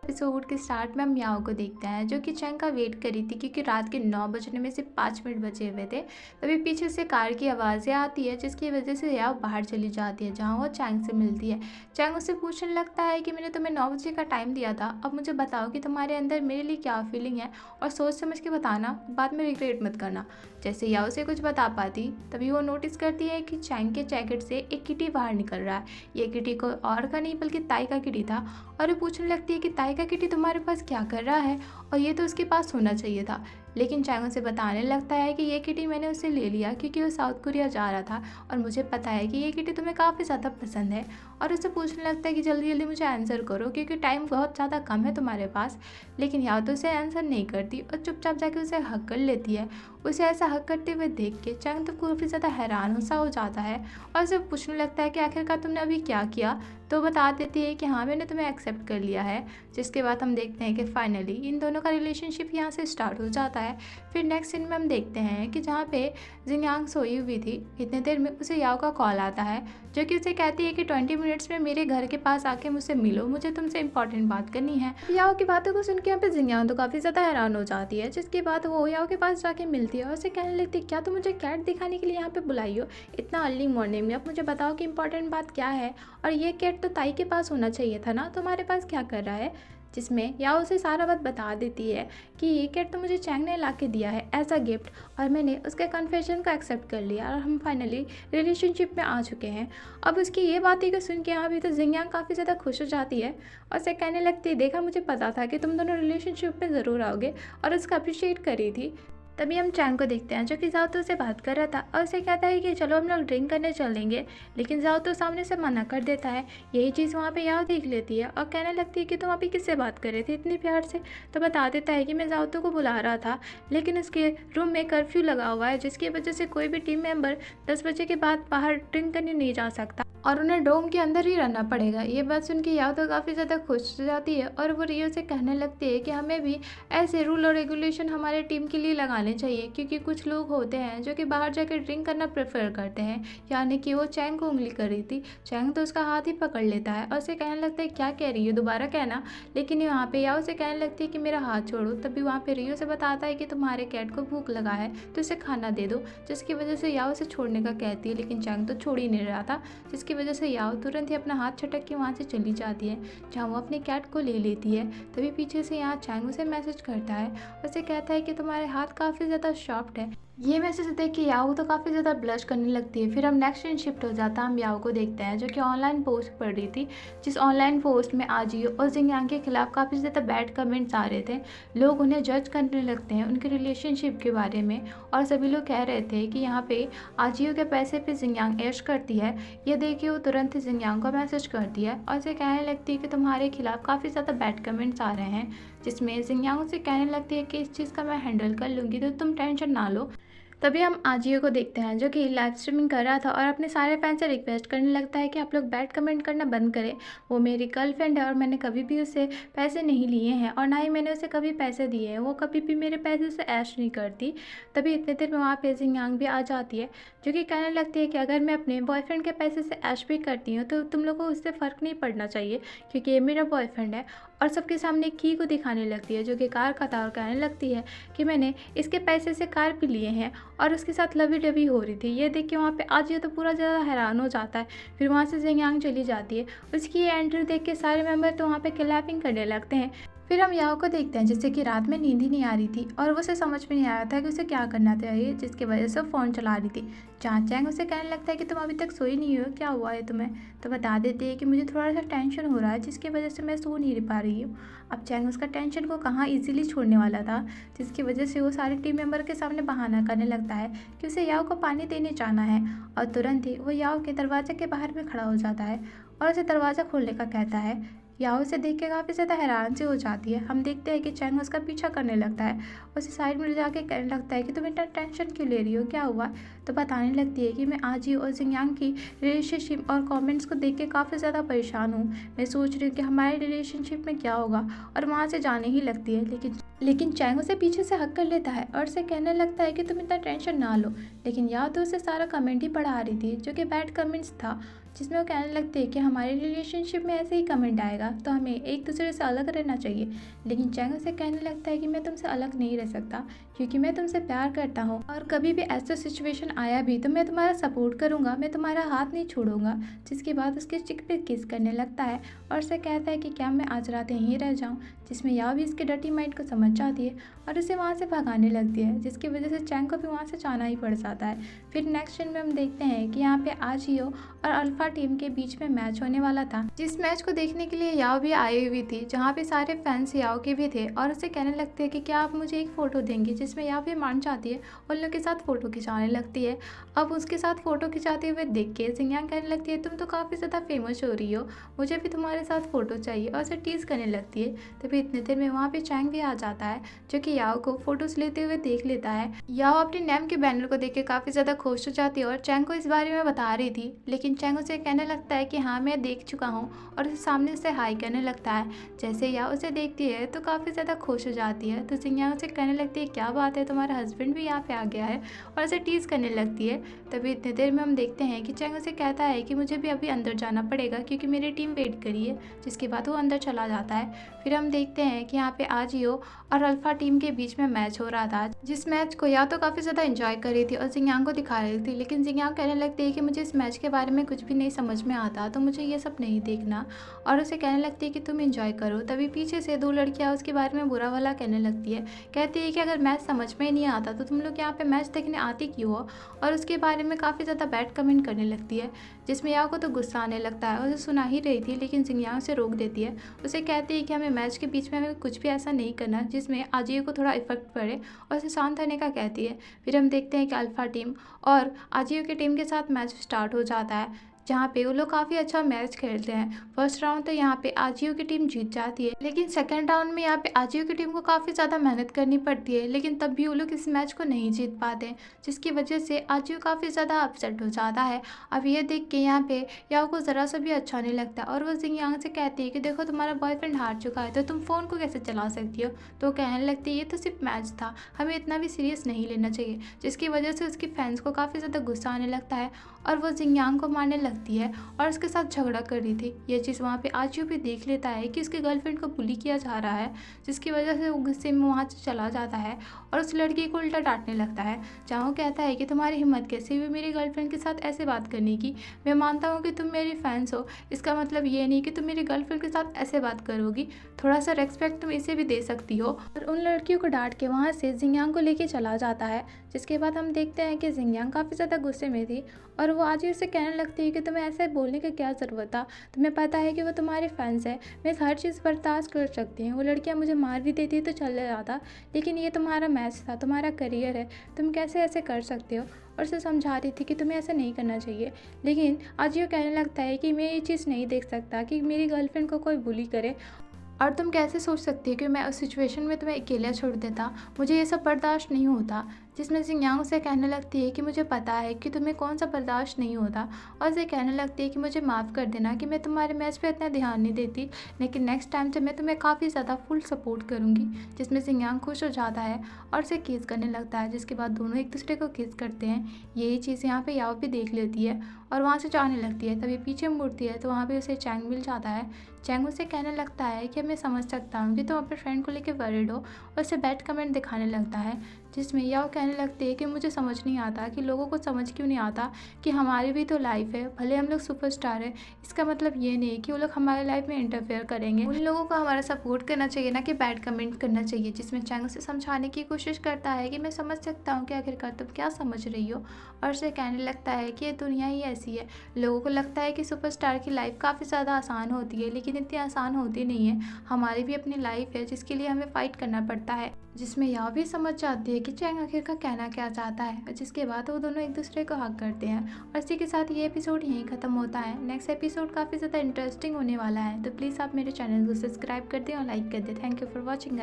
Episode के start में हम याओ को देखते हैं जो कि चैंग का वेट कर रही थी क्योंकि रात के 9 बजने में सिर्फ 5 मिनट बचे हुए थे। तभी पीछे से कार की आवाज़ें आती है जिसकी वजह से याओ बाहर चली जाती है जहाँ वो चैंग से मिलती है। चैंग उससे पूछने लगता है कि मैंने तुम्हें 9 बजे का टाइम दिया था, अब मुझे बताओ कि तुम्हारे अंदर मेरे लिए क्या फीलिंग है और सोच समझ के बताना, बाद में रिग्रेट मत करना। जैसे याओ से कुछ बता पाती तभी वो नोटिस करती है कि चैंग के जैकेट से एक किटी बाहर निकल रहा है। ये किटी कोई और का नहीं बल्कि ताई का किटी था और वो पूछने लगती है कि ताई का किटी तुम्हारे पास क्या कर रहा है और ये तो उसके पास होना चाहिए था। लेकिन चैंग उसे बताने लगता है कि ये किटी मैंने उससे ले लिया क्योंकि वो साउथ कोरिया जा रहा था और मुझे पता है कि ये किटी तुम्हें काफ़ी ज़्यादा पसंद है। और उसे पूछने लगता है कि जल्दी जल्दी मुझे आंसर करो क्योंकि टाइम बहुत ज़्यादा कम है तुम्हारे पास। लेकिन या तो उसे आंसर नहीं करती और चुपचाप जाके उसे हक कर लेती है। उसे ऐसा हक करते हुए देख के चैंग तो काफ़ी ज़्यादा हैरान सा हो जाता है और उसे पूछने लगता है कि आखिरकार तुमने अभी क्या किया। तो बता देती है कि हाँ मैंने तुम्हें एक्सेप्ट कर लिया है। जिसके बाद हम देखते हैं कि फाइनली इन दोनों का रिलेशनशिप यहाँ से स्टार्ट हो जाता है। फिर नेक्स्ट सीन में हम देखते हैं कि जहाँ पे जिंगयांग सोई हुई थी, इतने देर में उसे याओ का कॉल आता है जो कि उसे कहती है कि 20 मिनट्स में मेरे घर के पास आके मुझसे मिलो, मुझे तुमसे इंपॉर्टेंट बात करनी है। याओ की बातों को सुन के यहाँ पे जिंगयांग तो काफ़ी ज़्यादा हैरान हो जाती है। जिसके बाद वो याओ के पास जाके मिलती है और उसे कहने लगती है क्या तुम मुझे कैट दिखाने के लिए यहाँ पे बुलाई हो इतना अर्ली मॉर्निंग में, अब मुझे बताओ कि इंपॉर्टेंट बात क्या है और ये कैट तो ताई के पास होना चाहिए था ना, तुम्हारे पास क्या कर रहा है। जिसमें याओ उसे सारा बात बता देती है कि ये कैट तो मुझे चैंग ने ला के दिया है एज अ गिफ्ट और मैंने उसके कन्फेशन को एक्सेप्ट कर लिया और हम फाइनली रिलेशनशिप में आ चुके हैं। अब उसकी ये बातें को सुन के यहाँ भी तो जिंगयांग काफ़ी ज़्यादा खुश हो जाती है और उसे कहने लगती है देखा मुझे पता था कि तुम दोनों रिलेशनशिप में ज़रूर आओगे और उसका अप्रिशिएट करी थी। तभी हम चैंग को देखते हैं जो कि जाओतो से बात कर रहा था और उसे कहता है कि चलो हम लोग ड्रिंक करने चलेंगे। लेकिन जाओतो सामने से मना कर देता है। यही चीज़ वहाँ पे याओ देख लेती है और कहने लगती है कि तुम अभी किससे बात कर रहे थे इतनी प्यार से। तो बता देता है कि मैं जाओतो को बुला रहा था लेकिन उसके रूम में कर्फ्यू लगा हुआ है जिसकी वजह से कोई भी टीम मेंबर 10 बजे के बाद बाहर ड्रिंक करने नहीं जा सकता और उन्हें डोम के अंदर ही रहना पड़ेगा। ये बात सुन के याओ तो काफ़ी ज़्यादा खुश हो जाती है और वो रियो से कहने लगती है कि हमें भी ऐसे रूल और रेगुलेशन हमारे टीम के लिए लगाने चाहिए क्योंकि कुछ लोग होते हैं जो कि बाहर जाकर ड्रिंक करना प्रेफर करते हैं। यानी कि वो चैंग को उंगली कर रही थी, चैंग तो उसका हाथ ही पकड़ लेता है और उसे कहने लगता है क्या कह रही है दोबारा कहना। लेकिन वहाँ पे याओ से कहने लगती है कि मेरा हाथ छोड़ो। तभी वहाँ पे रियो से बताता है कि तुम्हारे कैट को भूख लगा है तो इसे खाना दे दो। जिसकी वजह से याओ से छोड़ने का कहती है लेकिन चैंग तो छोड़ ही नहीं रहा था। जिसकी वजह से याओ तुरंत ही अपना हाथ छटक के वहाँ से चली जाती है जहाँ वो अपने कैट को ले लेती है। तभी पीछे से यहाँ चैंग उसे मैसेज करता है, उसे कहता है कि तुम्हारे हाथ काफ़ी ज़्यादा सॉफ्ट है। ये मैसेज देख के याओ तो काफ़ी ज़्यादा ब्लश करने लगती है। फिर हम नेक्स्ट सीन शिफ्ट हो जाता है, हम याओ को देखते हैं जो कि ऑनलाइन पोस्ट पढ़ रही थी जिस ऑनलाइन पोस्ट में आजियो और जिंगयांग के खिलाफ काफ़ी ज़्यादा बैड कमेंट्स आ रहे थे। लोग उन्हें जज करने लगते हैं उनके रिलेशनशिप के बारे में और सभी लोग कह रहे थे कि यहाँ पे आजियो के पैसे पे जिंगयांग ऐश करती है। ये देख के वो तुरंत ही जिंगयांग को मैसेज करती है और उसे कहने लगती है कि तुम्हारे खिलाफ काफ़ी ज़्यादा बैड कमेंट्स आ रहे हैं। जिसमें जिंगयांग उसे कहने लगती है कि इस चीज़ का मैं हैंडल कर लूँगी तो तुम टेंशन ना लो। तभी हम आजियो को देखते हैं जो कि लाइव स्ट्रीमिंग कर रहा था और अपने सारे फैन से रिक्वेस्ट करने लगता है कि आप लोग बैड कमेंट करना बंद करें। वो मेरी गर्लफ्रेंड है और मैंने कभी भी उससे पैसे नहीं लिए हैं और ना ही मैंने उसे कभी पैसे दिए हैं, वो कभी भी मेरे पैसे से ऐश नहीं करती। तभी इतने देर में वहाँ पे जिंगयांग भी आ जाती है जो कि कहने लगती है कि अगर मैं अपने बॉयफ्रेंड के पैसे से ऐश भी करती हूँ तो तुम लोगों को उससे फ़र्क नहीं पड़ना चाहिए क्योंकि ये मेरा बॉयफ्रेंड है। और सबके सामने की को दिखाने लगती है जो कि कार का था और कहने लगती है कि मैंने इसके पैसे से कार भी लिए हैं और उसके साथ लवी डवी हो रही थी। ये देख के वहाँ पे आजियो तो पूरा ज़्यादा हैरान हो जाता है। फिर वहाँ से जिंगयांग चली जाती है। उसकी ये एंट्री देख के सारे मेंबर तो वहाँ पे क्लैपिंग करने लगते हैं। फिर हम याओ को देखते हैं जिससे कि रात में नींद ही नहीं आ रही थी और वो उसे समझ में नहीं आ रहा था कि उसे क्या करना चाहिए, जिसकी वजह से वो फ़ोन चला रही थी। जहाँ चैंग उसे कहने लगता है कि तुम अभी तक सोई नहीं हो, क्या हुआ है तुम्हें। तो बता देती है कि मुझे थोड़ा सा टेंशन हो रहा है जिसकी वजह से मैं सो नहीं पा रही हूँ। अब चैंग उसका टेंशन को कहाँ ईजिली छोड़ने वाला था जिसकी वजह से वो सारे टीम मेंबर के सामने बहाना करने लगता है कि उसे याओ को पानी देने जाना है और तुरंत ही वो याओ के दरवाजे के बाहर में खड़ा हो जाता है और उसे दरवाज़ा खोलने का कहता है। याओ उसे देख के काफ़ी ज़्यादा हैरान सी हो जाती है। हम देखते हैं कि चैंग उसका पीछा करने लगता है, उसे साइड में ले जाके कहने लगता है कि तुम इतना टेंशन क्यों ले रही हो, क्या हुआ। तो बताने लगती है कि मैं आजियो और जिंगयांग की रिलेशनशिप और कमेंट्स को देख के काफ़ी ज़्यादा परेशान हूँ। मैं सोच रही हूँ कि हमारे रिलेशनशिप में क्या होगा और वहाँ से जाने ही लगती है। लेकिन चैंग उसे पीछे से हक कर लेता है और उसे कहने लगता है कि तुम इतना टेंशन ना लो। लेकिन याओ तो उसे सारा कमेंट ही पढ़ा रही थी जो कि बैड कमेंट्स था जिसमें वो कहने लगती है कि हमारे रिलेशनशिप में ऐसे ही कमेंट आएगा तो हमें एक दूसरे से अलग रहना चाहिए। लेकिन चैंग उसे कहने लगता है कि मैं तुमसे अलग नहीं रह सकता क्योंकि मैं तुमसे प्यार करता हूँ और कभी भी ऐसा सिचुएशन आया भी तो मैं तुम्हारा सपोर्ट करूँगा, मैं तुम्हारा हाथ नहीं छोड़ूंगा। जिसके बाद उसके चिक पे किस करने लगता है और उसे कहता है कि क्या मैं आज रात यहीं रह जाऊँ, जिसमें याओ भी इसके डर्टी माइंड को समझ जाती है और उसे वहाँ से भगाने लगती है, जिसकी वजह से चैंग को भी वहाँ से जाना ही पड़ जाता है। फिर नेक्स्ट सीन में हम देखते हैं कि यहाँ पे आजियो और अल्फा टीम के बीच में मैच होने वाला था, जिस मैच को देखने के लिए याओ भी आई हुई थी, जहाँ पे सारे फैंस याओ के भी थे और उसे कहने लगते हैं कि क्या आप मुझे एक फ़ोटो देंगे, जिसमें याओ भी मान जाती है, उन लोग के साथ फ़ोटो खिंचाने लगती है। अब उसके साथ फ़ोटो खिंचाते हुए देख के जिंगयांग कहने लगती है तुम तो काफ़ी ज़्यादा फेमस हो रही हो, मुझे भी तुम्हारे साथ फ़ोटो चाहिए और उसे टीज़ करने लगती है। तभी इतने देर में वहाँ पे चैंग भी आ जाता है, जो कि याओ को फ़ोटोज़ लेते हुए देख लेता है। याओ अपने नेम के बैनर को देख के काफ़ी ज़्यादा खुश हो जाती है और चैंग को इस बारे में बता रही थी, लेकिन चैंग उसे कहने लगता है कि हाँ मैं देख चुका हूँ और उसे सामने से हाई करने लगता है। जैसे याओ उसे देखती है तो काफ़ी ज़्यादा खुश हो जाती है, तो जिंगयांग उसे कहने लगती है क्या बात है, तुम्हारा हस्बैंड भी यहाँ पे आ गया है और उसे टीज़ करने लगती है। तभी इतनी देर में हम देखते हैं कि चैंग उसे कहता है कि मुझे भी अभी अंदर जाना पड़ेगा क्योंकि मेरी टीम वेट करी है, जिसके बाद वो अंदर चला जाता है। फिर हम देखते हैं कि यहाँ पे आजियो और अल्फा टीम के बीच में मैच हो रहा था, जिस मैच को या तो काफ़ी ज़्यादा एंजॉय कर रही थी और जिंगयांग को दिखा रही थी, लेकिन जिंगयांग कहने लगती है कि मुझे इस मैच के बारे में कुछ भी नहीं समझ में आता, तो मुझे ये सब नहीं देखना और उसे कहने लगती है कि तुम एंजॉय करो। तभी पीछे से दो लड़कियाँ उसके बारे में बुरा भला कहने लगती है, कहती है कि अगर मैच समझ में ही नहीं आता तो तुम लोग यहाँ पे मैच देखने आती क्यों हो, और उसके बारे में काफ़ी ज़्यादा बैड कमेंट करने लगती है, जिसमें याओ को तो गुस्सा आने लगता है। उसे सुना ही रही थी लेकिन जिंगयांग उसे रोक देती है, उसे कहती है कि हमें मैच के बीच में हमें कुछ भी ऐसा नहीं करना जिसमें आजियो को थोड़ा इफेक्ट पड़े और उसे शांत रहने का कहती है। फिर हम देखते हैं कि अल्फा टीम और आजियो की टीम के साथ मैच स्टार्ट हो जाता है, जहाँ पे वो लोग काफ़ी अच्छा मैच खेलते हैं। फर्स्ट राउंड तो यहाँ पे आजियो की टीम जीत जाती है, लेकिन सेकंड राउंड में यहाँ पे आजियो की टीम को काफ़ी ज़्यादा मेहनत करनी पड़ती है, लेकिन तब भी वो लोग इस मैच को नहीं जीत पाते, जिसकी वजह से आजियो काफ़ी ज़्यादा अपसेट हो जाता है। अब ये देख के यहाँ पे याओ को ज़रा सा भी अच्छा नहीं लगता और वो जिंगयांग से कहती है कि देखो तुम्हारा बॉयफ्रेंड हार चुका है तो तुम फ़ोन को कैसे चला सकती हो। तो कहने लगती है ये तो सिर्फ मैच था, हमें इतना भी सीरियस नहीं लेना चाहिए, जिसकी वजह से उसकी फैंस को काफ़ी ज़्यादा गुस्सा आने लगता है और वो जिंगयांग को मारने लगती है और उसके साथ झगड़ा कर रही थी। ये चीज़ वहाँ पे आजियो भी देख लेता है कि उसके गर्लफ्रेंड को बुली किया जा रहा है, जिसकी वजह से वो गुस्से में वहाँ से चला जाता है और उस लड़की को उल्टा डांटने लगता है, जहाँ वो कहता है कि तुम्हारी हिम्मत कैसे हुई मेरी गर्लफ्रेंड के साथ ऐसे बात करने की, मैं मानता हूँ कि तुम मेरी फैंस हो, इसका मतलब ये नहीं कि तुम मेरी गर्लफ्रेंड के साथ ऐसे बात करोगी, थोड़ा सा रेस्पेक्ट तुम इसे भी दे सकती हो। और उन लड़कियों को डांट के वहाँ से जिंगयांग को लेके चला जाता है, जिसके बाद हम देखते हैं कि जिंगयांग काफ़ी ज़्यादा गुस्से में थी और वो आज ही उससे कहने लगती है कि तुम्हें ऐसे बोलने की क्या ज़रूरत था, तुम्हें पता है कि वो तुम्हारे फैंस है, मैं हर चीज़ बर्दाश्त कर सकती हूँ, वो लड़कियाँ मुझे मार भी देती तो चल जाता, लेकिन ये तुम्हारा मैच था, तुम्हारा करियर है, तुम कैसे ऐसे कर सकते हो। और उसे समझा रही थी कि तुम्हें ऐसा नहीं करना चाहिए, लेकिन आज ये कहने लगता है कि मैं ये चीज़ नहीं देख सकता कि मेरी गर्लफ्रेंड को कोई बुली करे और तुम कैसे सोच सकती हो कि मैं उस सिचुएशन में तुम्हें अकेला छोड़ देता, मुझे ये सब बर्दाश्त नहीं होता। जिसमें जिंगयांग उसे कहने लगती है कि मुझे पता है कि तुम्हें कौन सा बर्दाश्त नहीं होता और उसे कहने लगती है कि मुझे माफ़ कर देना कि मैं तुम्हारे मैच पे इतना ध्यान नहीं देती, लेकिन नेक्स्ट टाइम से मैं तुम्हें काफ़ी ज़्यादा फुल सपोर्ट करूँगी। जिसमें जिंगयांग खुश हो जाता है और उसे किस करने लगता है, जिसके बाद दोनों एक दूसरे को किस करते हैं। यही चीज़ यहाँ पे याओ भी देख लेती है और वहाँ से जाने लगती है। तभी पीछे मुड़ती है तो वहाँ पे उसे चैंग मिल जाता है। चैंग उसे कहने लगता है कि मैं समझ सकता हूँ कि तुम अपने फ्रेंड को लेकर वरीड हो और उसे बैड कमेंट दिखाने लगता है, जिसमें याओ कहने लगती है कि मुझे समझ नहीं आता कि लोगों को समझ क्यों नहीं आता कि हमारी भी तो लाइफ है, भले हम लोग सुपरस्टार है, इसका मतलब ये नहीं है कि वो लोग हमारे लाइफ में इंटरफेयर करेंगे, उन लोगों को हमारा सपोर्ट करना चाहिए ना कि बैड कमेंट करना चाहिए। जिसमें चैंग उसे समझाने की कोशिश करता है कि मैं समझ सकता हूँ कि आखिरकार तुम क्या समझ रही हो, और उसे कहने लगता है कि ये दुनिया ही ऐसी है, लोगों को लगता है कि सुपरस्टार की लाइफ काफ़ी ज़्यादा आसान होती है, लेकिन इतनी आसान होती नहीं है, हमारी भी अपनी लाइफ है जिसके लिए हमें फ़ाइट करना पड़ता है। जिसमें याओ भी समझ जाती है कि चैंग आखिर का कहना क्या चाहता है, जिसके बाद वो दोनों एक दूसरे को हक करते हैं और इसी के साथ ये एपिसोड यहीं ख़त्म होता है। नेक्स्ट एपिसोड काफ़ी ज़्यादा इंटरेस्टिंग होने वाला है, तो प्लीज़ आप मेरे चैनल को सब्सक्राइब कर दें और लाइक कर दें। Thank you for watching.